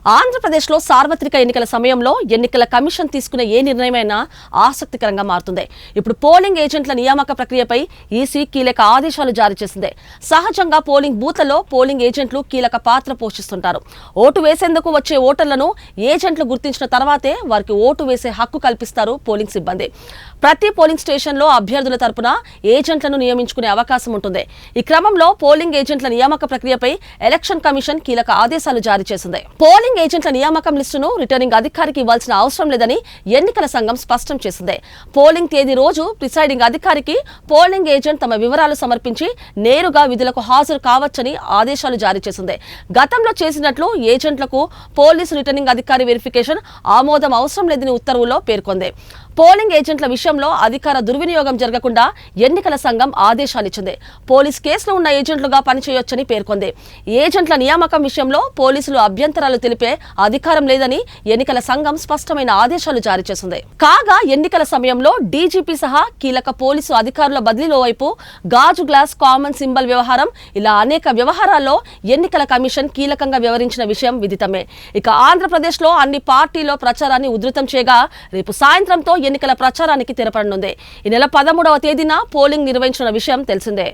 ఆంధ్రప్రదేశ్లో సార్వత్రిక ఎన్నికల సమయంలో ఎన్నికల కమిషన్ తీసుకునే ఏ నిర్ణయమైనా ఆసక్తికరంగా మారుతుంది. ఇప్పుడు పోలింగ్ ఏజెంట్ల నియామక ప్రక్రియపై ఈసీ కీలక ఆదేశాలు జారీ చేసింది. సహజంగా పోలింగ్ బూత్లలో పోలింగ్ ఏజెంట్లు కీలక పాత్ర పోషిస్తుంటారు. ఓటు వేసేందుకు వచ్చే ఓటర్లను ఏజెంట్లు గుర్తించిన తర్వాతే వారికి ఓటు వేసే హక్కు కల్పిస్తారు పోలింగ్ సిబ్బంది. ప్రతి పోలింగ్ స్టేషన్లో అభ్యర్థుల తరపున ఏజెంట్లను నియమించుకునే అవకాశం ఉంటుంది. ఈ క్రమంలో పోలింగ్ ఏజెంట్ల నియామక ప్రక్రియపై ఎలక్షన్ కమిషన్ కీలక ఆదేశాలు జారీ చేసింది. పోలింగ్ ఏజెంట్ల నియామకం లిస్టును రిటర్నింగ్ అధికారికి ఇవ్వాల్సిన అవసరం లేదని ఎన్నికల సంఘం స్పష్టం చేసింది. పోలింగ్ తేదీ రోజు ప్రిసైడింగ్ అధికారికి పోలింగ్ ఏజెంట్ తమ వివరాలు సమర్పించి నేరుగా విధులకు హాజరు కావచ్చని ఆదేశాలు జారీ చేసింది. గతంలో చేసినట్లు ఏజెంట్లకు పోలీసు రిటర్నింగ్ అధికారి వెరిఫికేషన్ ఆమోదం అవసరం లేదని ఉత్తర్వుల్లో పేర్కొంది. పోలింగ్ ఏజెంట్ల విషయంలో అధికార దుర్వినియోగం జరగకుండా ఎన్నికల సంఘం ఆదేశాలిచ్చింది. పోలీస్ కేసులో ఉన్న ఏజెంట్లుగా పనిచేయొచ్చని పేర్కొంది. ఏజెంట్ల నియామకం విషయంలో పోలీసులు అభ్యంతరాలు తెలిపే అధికారం లేదని ఎన్నికల సంఘం స్పష్టమైన ఆదేశాలు జారీ చేసింది. కాగా ఎన్నికల సమయంలో డీజీపీ సహా కీలక పోలీసు అధికారుల బదిలీలో వైపు గాజు గ్లాస్ కామన్ సింబల్ వ్యవహారం ఇలా అనేక వ్యవహారాల్లో ఎన్నికల కమిషన్ కీలకంగా వ్యవహరించిన విషయం విదితమే. ఇక ఆంధ్రప్రదేశ్లో అన్ని పార్టీలో ప్రచారాన్ని ఉధృతం చేయగా రేపు సాయంత్రంతో ఎన్నికల ప్రచారానికి తెరపడనుంది. ఈ నెల 13వ తేదీన పోలింగ్ నిర్వహించిన విషయం తెలిసిందే.